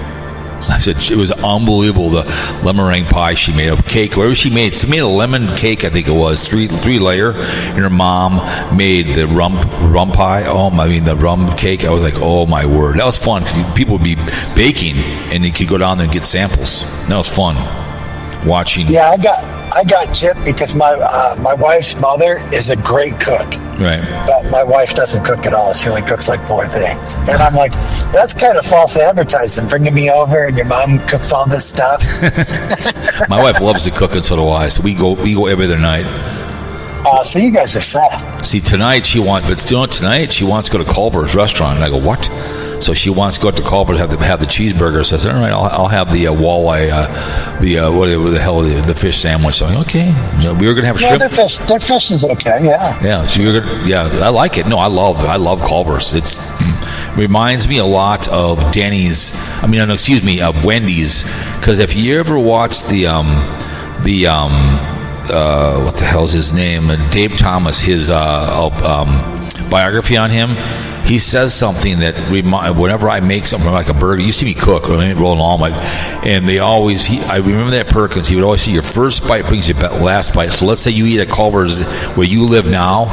I said, it was unbelievable, the lemon meringue pie she made, a cake, whatever she made. She made a lemon cake, I think it was, three layer, and her mom made the rum pie. The rum cake. I was like, oh my word. That was fun. People would be baking, and you could go down there and get samples. That was fun, watching. Yeah, I got chipped because my wife's mother is a great cook. Right. But my wife doesn't cook at all. She only cooks like 4 things. And I'm like, that's kind of false advertising, bringing me over and your mom cooks all this stuff. My wife loves to cook, and so do I. So we go every other night. So you guys are set. See, tonight she wants to go to Culver's restaurant. And I go, what? So she wants to go to Cowpote to have the cheeseburger. So I said, all right, I'll have the walleye, the fish sandwich. So okay, we were gonna have shrimp. Their fish is okay. Yeah. Yeah. So I like it. No, I love Culver's. It reminds me a lot of Wendy's. Because if you ever watch what the hell's his name? Dave Thomas, his biography on him. He says something that whenever I make something like a burger, you see me cook, rolling omelet, and I remember that Perkins, he would always say your first bite brings your last bite. So let's say you eat at Culver's where you live now,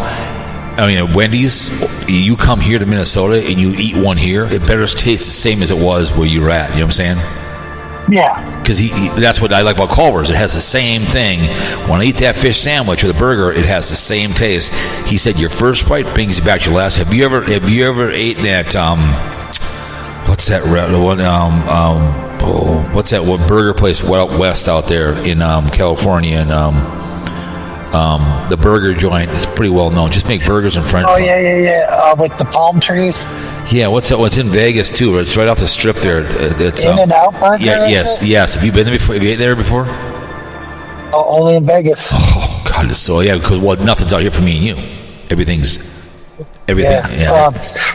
at Wendy's, you come here to Minnesota and you eat one here, it better taste the same as it was where you were at. You know what I'm saying? Yeah. Because that's what I like about Culver's. It has the same thing. When I eat that fish sandwich or the burger, it has the same taste. He said your first bite brings you back to your last. Have you ever eaten at what's that one? What's that one burger place out west out there in California? And the burger joint is pretty well known. Just make burgers and French fries. Yeah. With the palm trees. Yeah, what's in Vegas too? It's right off the strip there. It's In-N-Out Burger. Yeah, yes. Have you been there before? Have you ate there before? Oh, only in Vegas. Oh God, because nothing's out here for me and you. Everything. Yeah.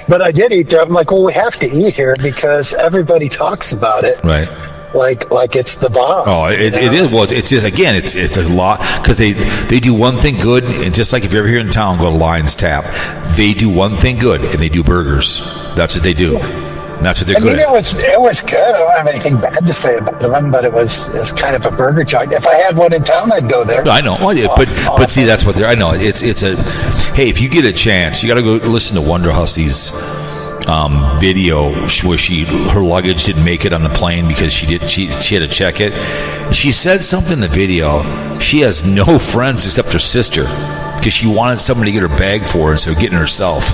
But I did eat there. I'm like, well, we have to eat here because everybody talks about it. Right. Like it's the bomb. Oh, it is. Well, it's just, again, it's a lot because they do one thing good, and just like if you're ever here in town, go to Lion's Tap. They do one thing good, and they do burgers. That's what they do. And that's what they're good at. It was good. I don't have anything bad to say about the one, but it's kind of a burger joint. If I had one in town, I'd go there. I know. But see, that's what they're. I know. It's a. Hey, if you get a chance, you got to go listen to Wonder Hussey's video where her luggage didn't make it on the plane because she had to check it. She said something in the video. She has no friends except her sister because she wanted somebody to get her bag for her instead of getting herself.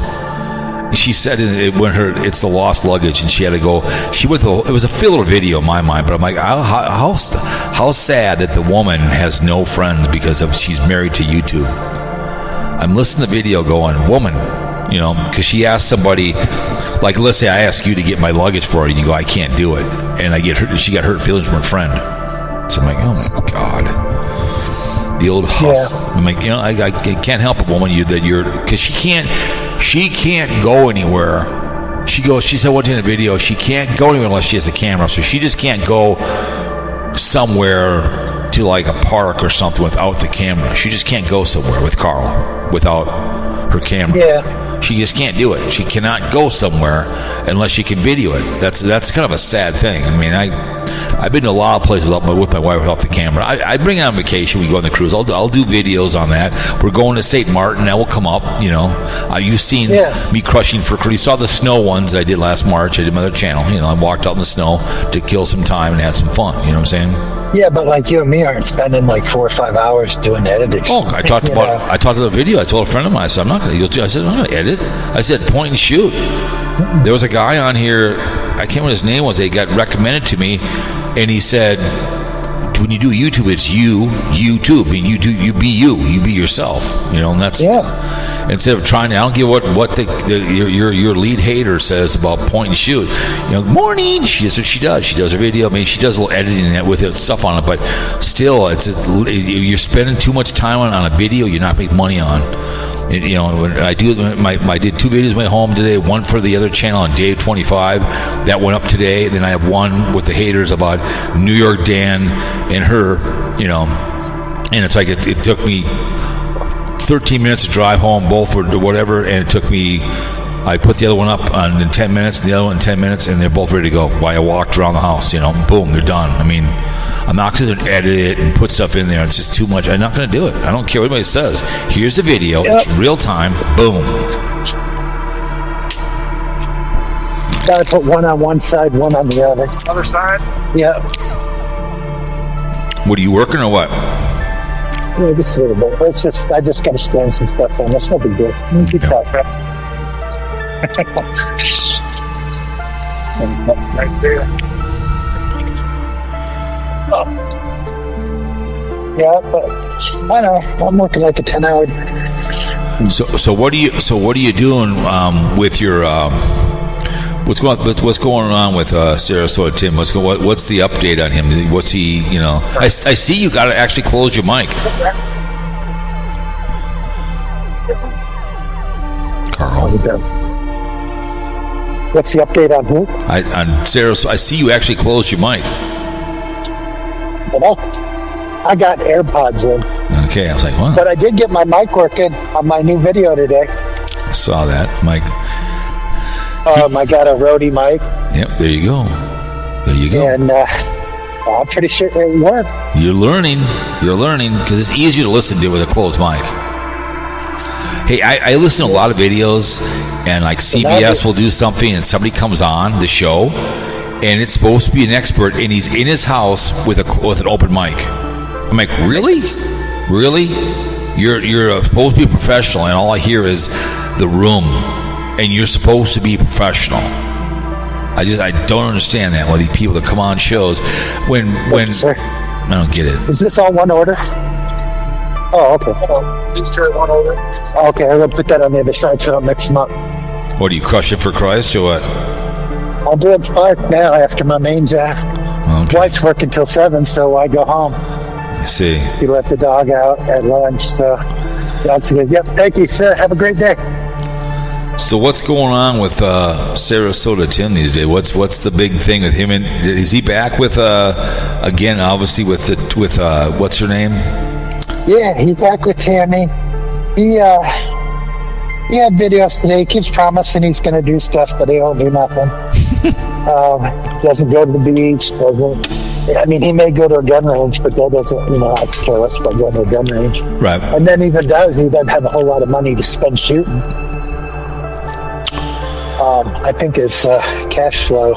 She said it's the lost luggage, and she had to go. It was a filler video in my mind, but I'm like, how sad that the woman has no friends because she's married to YouTube. I'm listening to the video going, woman, because she asked somebody, like, let's say I ask you to get my luggage for her, and you go, I can't do it, and I get hurt. She got hurt feelings from her friend. So I'm like, oh my God, the old hustle. Yeah. I'm like, I can't help a woman because she can't go anywhere. She said one thing in the video, she can't go anywhere unless she has a camera, so she just can't go somewhere to like a park or something without the camera. She just can't go somewhere with Karl without her camera. Yeah. She just can't do it. She cannot go somewhere unless she can video it. That's kind of a sad thing. I mean, I've been to a lot of places with my wife without the camera. I bring it on vacation. We go on the cruise. I'll do videos on that. We're going to St. Martin. That will come up. You've seen me crushing for cruise. You saw the snow ones that I did last March. I did my other channel. I walked out in the snow to kill some time and have some fun. You know what I'm saying? Yeah, but like you and me aren't spending like 4 or 5 hours doing editing. Oh, I talked about the video. I told a friend of mine, I said, I'm not going to edit. I said, point and shoot. There was a guy on here, I can't remember what his name was, they got recommended to me, and he said, when you do YouTube, it's YouTube. I mean, you be you be yourself, and that's, instead of trying to, I don't give what your lead hater says about point and shoot. Morning, that's what she does. She does her video. I mean, she does a little editing with it, stuff on it, but still, you're spending too much time on a video you're not making money on. When I did 2 videos at my home today, one for the other channel on Dave 25 that went up today. Then I have one with the haters about New York Dan and her, and it's like it took me 13 minutes to drive home, both or whatever, and it took me I put the other one up in 10 minutes, the other one in 10 minutes, and they're both ready to go. While I walked around the house, boom, they're done. I mean, I'm not going to edit it and put stuff in there. It's just too much. I'm not going to do it. I don't care what anybody says. Here's the video. Yep. It's real time. Boom. Gotta put one on one side, one on the other. Other side? Yeah. What, are you working or what? Yeah, just a little bit. I just got to scan some stuff on. That's no big deal. That's right there. Oh. Yeah, but I know I'm working like a 10-hour. So what are you doing with your what's going on with Sarasota Tim? What's the update on him? What's he? I see you got to actually close your mic, Karl. What's the update on who? On Sarasota. I see you actually closed your mic. Well, I got AirPods in. Okay, I was like, what? But I did get my mic working on my new video today. I saw that. Mic. I got a Rode mic. Yep, there you go. And I'm pretty sure it worked. You're learning because it's easier to listen to with a closed mic. Hey, I listen to a lot of videos, and like CBS will do something, and somebody comes on the show, and it's supposed to be an expert, and he's in his house with an open mic. I'm like, really? You're supposed to be a professional, and all I hear is the room, and you're supposed to be professional. I don't understand that. Why these people that come on shows when I don't get it. Is this all one order? Oh, okay. These two are one order. Okay, I'm gonna put that on the other side so I don't mix them up. What, do you crush it for Christ or what? I'll do it spark now after my main job. Okay. Wife's working till 7, so I go home. I see. He let the dog out at lunch, so dog's good. Yep, thank you, sir. Have a great day. So what's going on with Sarasota Tim these days? What's the big thing with him? And is he back with again? Obviously with what's her name? Yeah, he's back with Tammy. He had videos today. He keeps promising he's going to do stuff, but he don't do nothing. Doesn't go to the beach. He may go to a gun range, but that doesn't. I care less about going to a gun range. Right. And then even does, he doesn't have a whole lot of money to spend shooting. I think his cash flow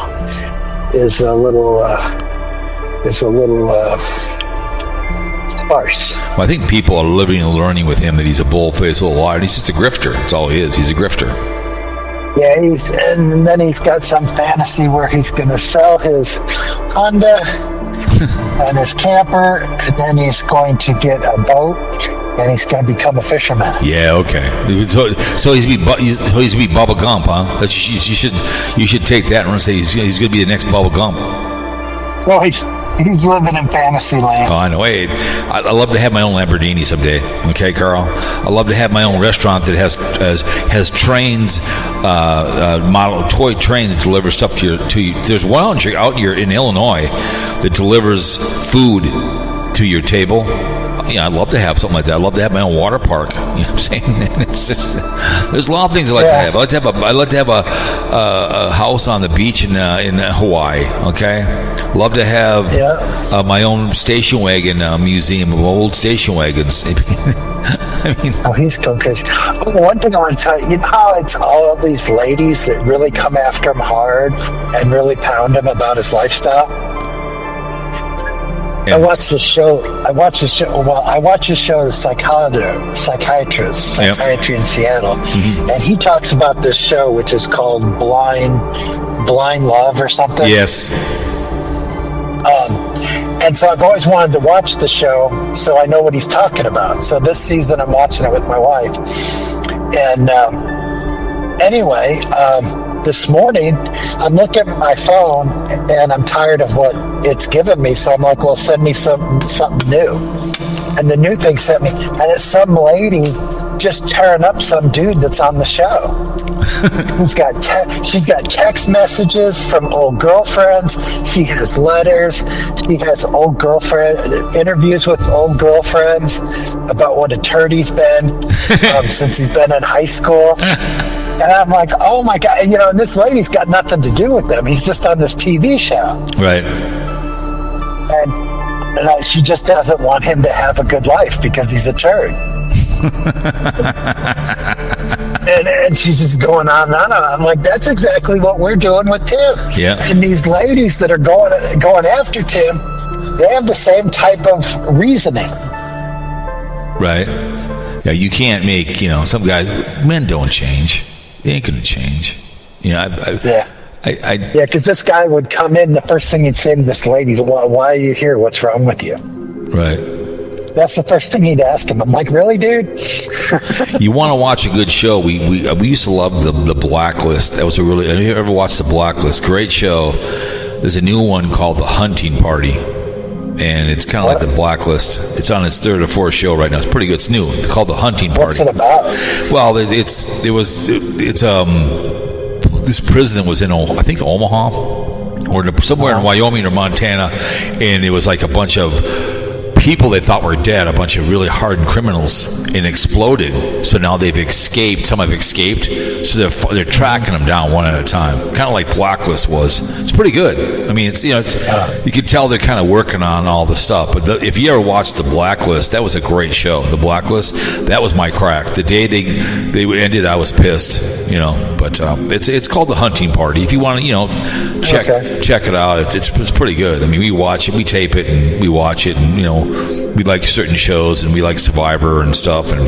is a little sparse. Well, I think people are living and learning with him that he's a bull-faced little liar. He's just a grifter. That's all he is. He's a grifter. Yeah, and then he's got some fantasy where he's going to sell his Honda and his camper, and then he's going to get a boat, and he's going to become a fisherman. Yeah, okay. So he's going to be Bubba Gump, huh? You should take that and say he's going to be the next Bubba Gump. Well, he's living in fantasy land. Oh, I know. Hey, I love to have my own Lamborghini someday. Okay, Karl. I love to have my own restaurant that has trains, model toy trains that deliver stuff to you. There's one out here in Illinois that delivers food to your table. I'd love to have something like that. I'd love to have my own water park. You know what I'm saying? It's just, there's a lot of things I like to have. I'd like to have a house on the beach in Hawaii. Okay, love to have my own station wagon museum of old station wagons. He's going crazy. One thing I want to tell you, how it's all these ladies that really come after him hard and really pound him about his lifestyle. I watched his show. The Psychiatry in Seattle, and he talks about this show, which is called Blind Love or something. Yes. And so I've always wanted to watch the show, so I know what he's talking about. So this season I'm watching it with my wife, and anyway. This morning, I'm looking at my phone, and I'm tired of what it's given me. So I'm like, well, send me something new. And the new thing sent me, and it's some lady just tearing up some dude that's on the show. She's got text messages from old girlfriends. She has letters. She has old girlfriend interviews with old girlfriends about what a turd he's been since he's been in high school. And I'm like, oh my God, and this lady's got nothing to do with him. He's just on this TV show. Right. And she just doesn't want him to have a good life because he's a turd. and she's just going on and on. I'm like, that's exactly what we're doing with Tim. Yeah. And these ladies that are going after Tim, they have the same type of reasoning. Right. Yeah, you can't make, some guys, men don't change. They ain't going to change. Yeah, because this guy would come in, the first thing he'd say to this lady, why are you here? What's wrong with you? Right. That's the first thing he'd ask him. I'm like, really, dude? You want to watch a good show? We used to love the Blacklist. That was have you ever watched the Blacklist? Great show. There's a new one called The Hunting Party, and it's kind of like the Blacklist. It's on its third or fourth show right now. It's pretty good. It's new. It's called The Hunting Party. What's it about? Well, this prison was in, I think, Omaha or somewhere in Wyoming or Montana, and it was like a bunch of people they thought were dead, a bunch of really hardened criminals, and exploded. So now they've escaped. Some have escaped. So they're tracking them down one at a time, kind of like Blacklist was. It's pretty good. I mean, it's you can tell they're kind of working on all the stuff. But if you ever watched the Blacklist, that was a great show. The Blacklist, that was my crack. The day they ended, I was pissed. But it's called The Hunting Party. If you want to, check it out. It's pretty good. I mean, we watch it, we tape it, and we watch it, and we like certain shows, and we like Survivor and stuff, and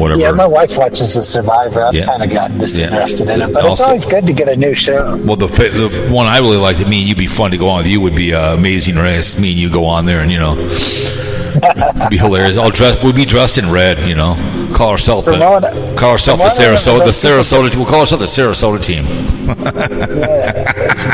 whatever. Yeah, my wife watches The Survivor. I've kind of gotten disinterested in it, but it's always good to get a new show. Well, the one I really liked, me and you'd be fun to go on with you, would be Amazing Race. Me and you go on there, and it'd be hilarious. We'd be dressed in red, Call ourselves the Sarasota. We'll call ourselves the Sarasota Team.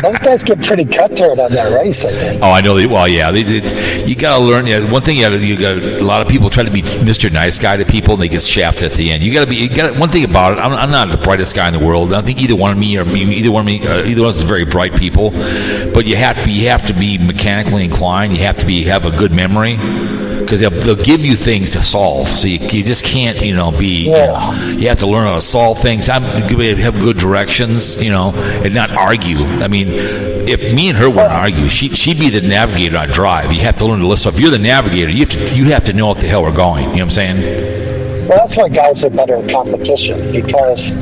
Those guys get pretty cutthroat on that race, I think. Oh, I know. Well, yeah, you got to learn. Yeah, one thing you got. A lot of people try to be Mr. Nice Guy to people, and they get shafted at the end. You got to. One thing about it, I'm not the brightest guy in the world. I don't think either one of us is very bright people. But you have to be mechanically inclined. You have to have a good memory. Because they'll give you things to solve, so you just can't, you have to learn how to solve things. Have good directions, and not argue. I mean, if me and her wouldn't argue, she'd be the navigator on drive. You have to learn to listen. So if you're the navigator, you have to know what the hell we're going. You know what I'm saying? Well, that's why guys are better at competition, because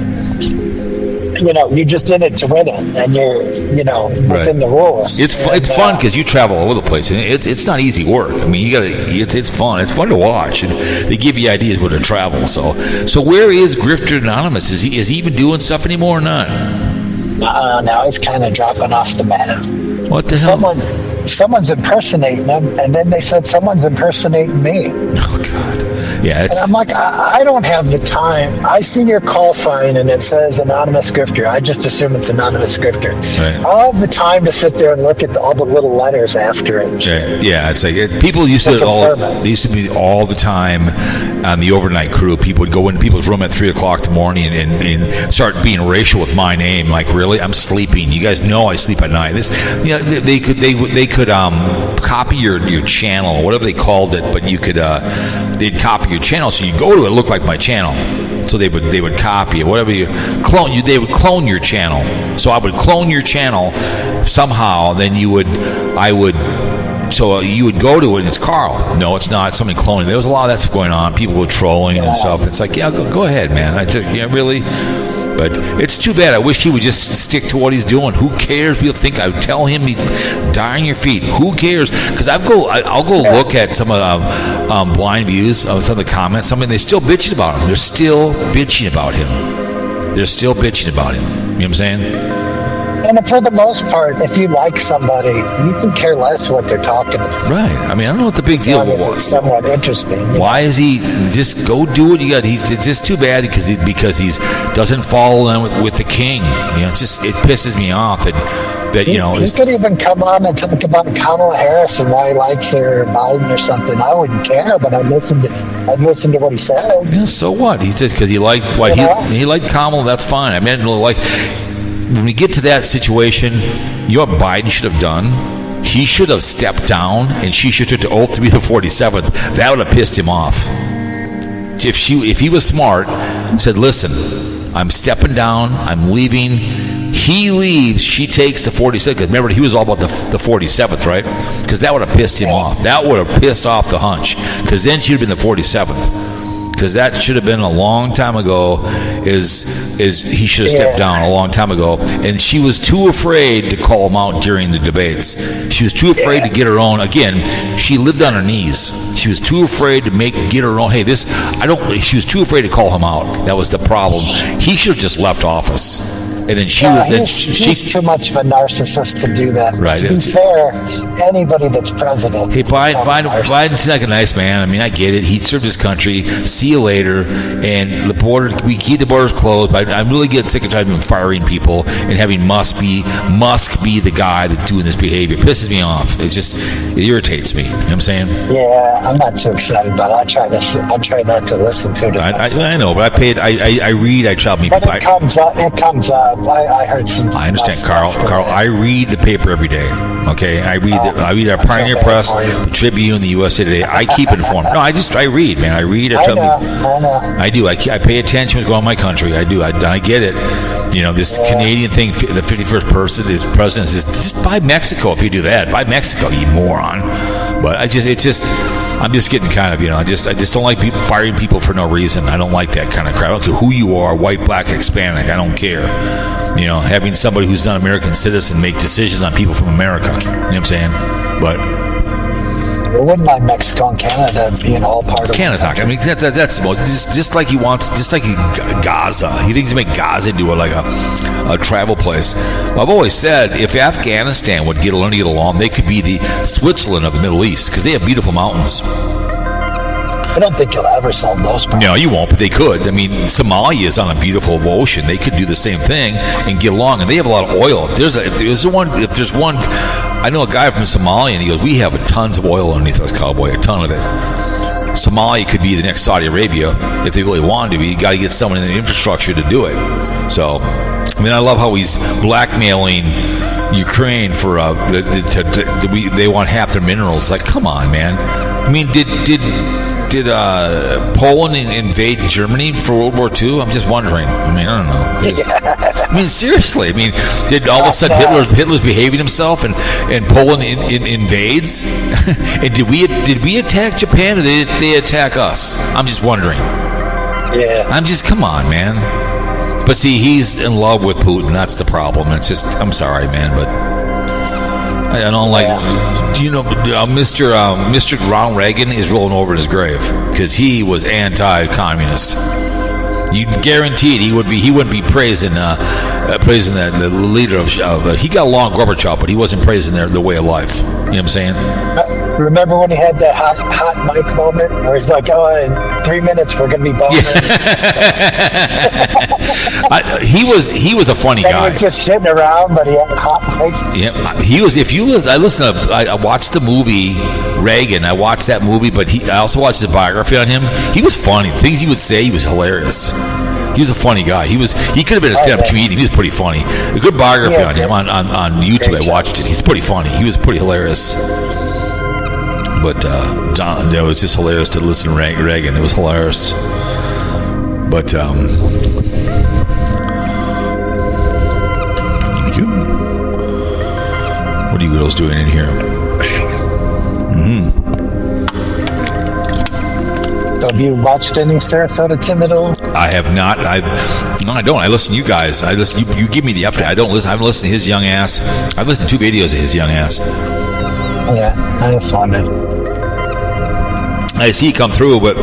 you're just in it to win it, and you're, within the rules. It's fun because you travel all over the place, and it's not easy work. I mean, it's fun. It's fun to watch, and they give you ideas where to travel. So where is Grifter Anonymous? Is he even doing stuff anymore or not? Now he's kind of dropping off the map. What the hell? Someone's impersonating him, and then they said someone's impersonating me. Oh God. Yeah, and I'm like, I don't have the time. I see your call sign and it says Anonymous Grifter. I just assume it's Anonymous Grifter. Right. I don't have the time to sit there and look at all the little letters after it. Yeah, it's like people used to be all the time on the overnight crew. People would go into people's room at 3:00 in the morning and start being racial with my name. Like, really? I'm sleeping. You guys know I sleep at night. They could copy your channel, whatever they called it, but you could they'd copy your channel, so you go to it look like my channel. So they would copy it, whatever you clone. They would clone your channel. So I would clone your channel somehow. Then you would go to it, and it's Karl. No, it's not. Somebody cloning. There was a lot of that stuff going on. People were trolling and stuff. It's like, yeah, go ahead, man. I just, really. But it's too bad. I wish he would just stick to what he's doing. Who cares? People think I would tell him, die on your feet. Who cares? Because I'll go look at some of the blind views of some of the comments. They're still bitching about him. They're still bitching about him. You know what I'm saying? And for the most part, if you like somebody, you can care less what they're talking about. Right. I mean, I don't know what the big deal was. It's somewhat interesting. Why is he just go do what you got? It's just too bad because he doesn't follow in with the king. You know, it pisses me off. But he could even come on and talk about Kamala Harris and why he likes her, or Biden or something. I wouldn't care, but I'd listen to what he says. Yeah, so what? He said because he liked he liked Kamala. That's fine. I mean, like when we get to that situation, you know what Biden should have done? He should have stepped down, and she should have took the oath to be the 47th. That would have pissed him off. If he was smart, said, "Listen, I'm stepping down. I'm leaving." He leaves. She takes the 46th. Remember, he was all about the 47th, right? Because that would have pissed him off. That would have pissed off the hunch. Because then she'd have been the 47th. Because that should have been a long time ago. He should have stepped down a long time ago. And she was too afraid to call him out during the debates. She was too afraid to get her own. Again, she lived on her knees. She was too afraid to get her own. Hey, she was too afraid to call him out. That was the problem. He should have just left office. And then he's too much of a narcissist to do that. Right. To be fair, anybody that's president. Hey, Biden's like a nice man. I mean, I get it. He served his country. See you later. And we keep the borders closed. But I'm really getting sick and tired of him firing people and having Musk be the guy that's doing this behavior. It pisses me off. It irritates me. You know what I'm saying? Yeah, I'm not too excited about it. I try not to listen to it. I know, but I read. I try to meet people. But it comes up. I heard some. I understand, Carl. I read the paper every day. Okay, I read our Pioneer Press, the Tribune, the USA Today. I keep informed. No, I read, man. I read. I know. I do. I pay attention to what's going on in my country. I do. I get it. You know, this Canadian thing, the 51st president is just buy Mexico if you do that. Buy Mexico, you moron. But I'm just getting kind of, I just don't like people firing people for no reason. I don't like that kind of crap. I don't care who you are, white, black, Hispanic. I don't care. Having somebody who's not American citizen make decisions on people from America. You know what I'm saying? But I wouldn't mind Mexico and Canada being all part of Canada's not. I mean, that's the most. Just like Gaza. He thinks he make Gaza into a travel place. Well, I've always said if Afghanistan would learn to get along, they could be the Switzerland of the Middle East because they have beautiful mountains. I don't think you'll ever solve those problems. No, you won't, but they could. I mean, Somalia is on a beautiful ocean. They could do the same thing and get along, and they have a lot of oil. If there's one, I know a guy from Somalia, and he goes, "We have tons of oil underneath us, cowboy, a ton of it." Somalia could be the next Saudi Arabia if they really wanted to be. You got to get someone in the infrastructure to do it. So, I mean, I love how he's blackmailing Ukraine for they want half their minerals. Like, come on, man. I mean, did Poland invade Germany for World War II? I'm just wondering. I mean, I don't know. I mean, seriously. I mean, did all of a sudden Hitler's behaving himself and Poland invades? And did we attack Japan or did they attack us? I'm just wondering. Yeah. Come on, man. But see, he's in love with Putin. That's the problem. It's just, I'm sorry, man, but I don't like. Do you know, Mr. Ronald Reagan is rolling over in his grave because he was anti-communist. You guaranteed he wouldn't be praising the leader of. He got along with Gorbachev, but he wasn't praising the way of life. You know what I'm saying? Remember when he had that hot mic moment where he's like, "Oh, in 3 minutes we're going to be bombing." He was a funny guy. He was just sitting around, but he had a hot mic. Yeah, he was. I watched the movie Reagan. I watched that movie, but I also watched his biography on him. He was funny. Things he would say, he was hilarious. He was a funny guy. He could have been a stand-up comedian. He was pretty funny. A good biography on him on YouTube. I watched it. He's pretty funny. He was pretty hilarious. But it was just hilarious to listen to Reagan. It was hilarious. But thank you. What are you girls doing in here? Have you watched any Sarasota Tim at all? I have not. No, I don't. I listen to you guys. You give me the update. I don't listen. I haven't listened to his young ass. I've listened to 2 videos of his young ass. Yeah, I just wanted. I see it come through, but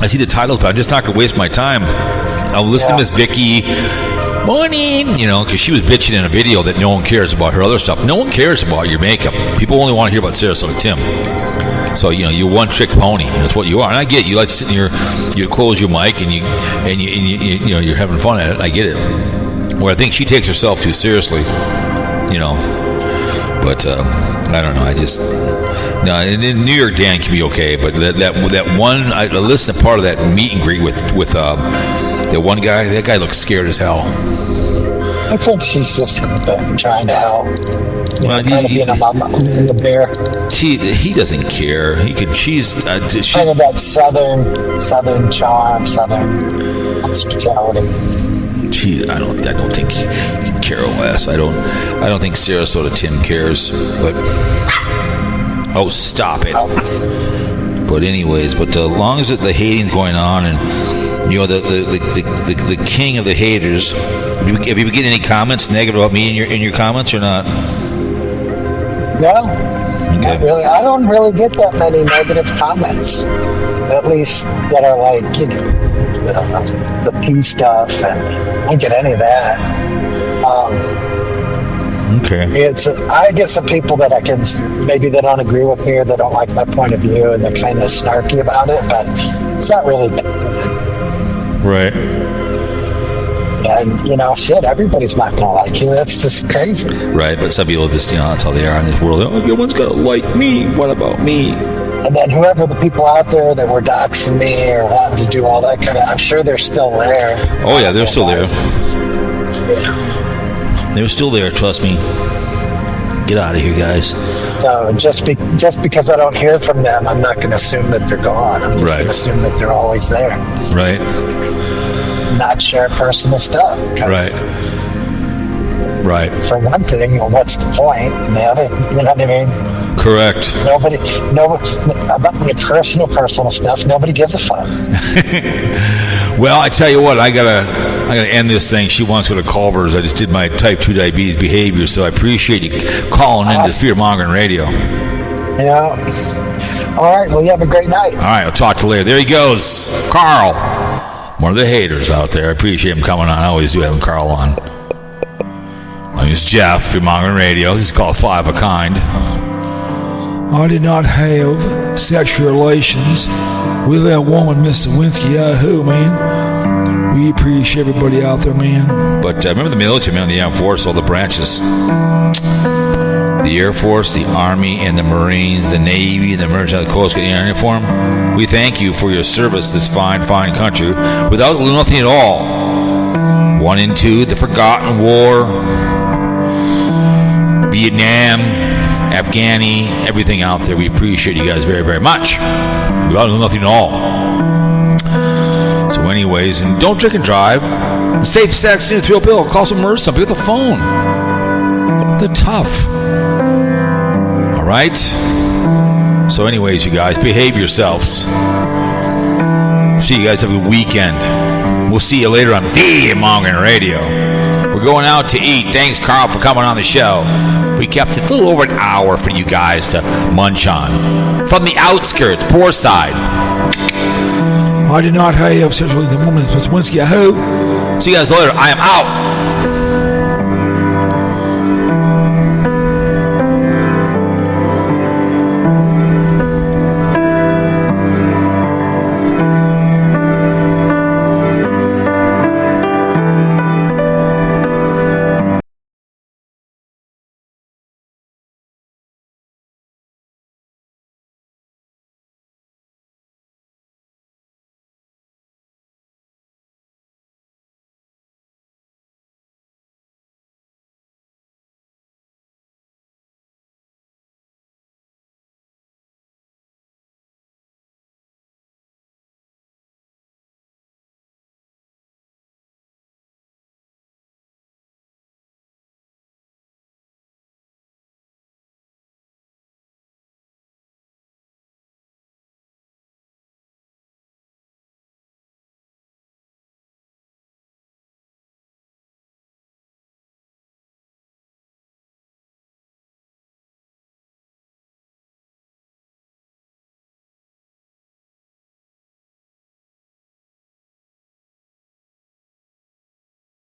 I see the titles, but I'm just not going to waste my time. I'll listen to MzVicky. morning, because she was bitching in a video that no one cares about her other stuff. No one cares about your makeup. People only want to hear about Sarasota Tim. So you're one trick pony. That's what you are. And I get it. You like to sit in you close your mic and you're having fun at it. I get it. Where I think she takes herself too seriously, But I don't know. No. And then New York Dan can be okay, but that one, I listened to part of that meet and greet with that one guy. That guy looks scared as hell. I think she's just trying to help. Well, Kind of being a bear. He doesn't care. She's kind of that southern charm, southern hospitality. I don't think he can care less. I don't think Sarasota Tim cares. But stop it. But anyways, as long as the hating's going on, and the king of the haters. Have you been getting any comments negative about me in your comments or not? No, not really. I don't really get that many negative comments. At least that are like, the P stuff, and I don't get any of that. Okay. I get some people that maybe they don't agree with me or they don't like my point of view and they're kind of snarky about it, but it's not really bad. Right. And, everybody's not going to like you. That's just crazy. Right, but some people just, that's how they are in this world. Everyone's got to like me. What about me? And then whoever the people out there that were doxing me or wanting to do all that kind of, I'm sure they're still there. Oh, yeah, they're still there. Yeah. They're still there, trust me. Get out of here, guys. So just because I don't hear from them, I'm not going to assume that they're gone. I'm just going to assume that they're always there. Right. Not share personal stuff. Right. For one thing, what's the point? And the other, you know what I mean? Correct. Nobody about the personal stuff. Nobody gives a fuck. Well, I tell you what, I gotta end this thing. She wants to go to Culver's. I just did my type 2 diabetes behavior, so I appreciate you calling into Fear Mongering Radio. Yeah. All right. Well, you have a great night. All right. I'll talk to you later. There he goes, Karl. One of the haters out there. I appreciate him coming on. I always do have Karl on. My name is Jeff, Fear Mongering Radio. This is called 5 of a Kind. I did not have sexual relations with that woman, Miss Lewinsky. Yahoo, man. We appreciate everybody out there, man. But remember the military, man, the Armed Force, all the branches. The Air Force, the Army, and the Marines, the Navy, the Merchant, the Coast Guard, the uniform. We thank you for your service, this fine, fine country, without nothing at all. 1 and 2, the Forgotten War, Vietnam, Afghani, everything out there. We appreciate you guys very, very much. Without nothing at all. So anyways, and don't drink and drive. Safe sex in a thrill bill. Call some MERS, somebody with a phone. They're tough. All right? So anyways, you guys, behave yourselves. See you guys have a good weekend. We'll see you later on Fear Mongering Radio. We're going out to eat. Thanks, Karl, for coming on the show. We kept it a little over an hour for you guys to munch on. From the outskirts, poor side. I did not have sex with the woman, Miss Lewinsky. See you guys later. I am out.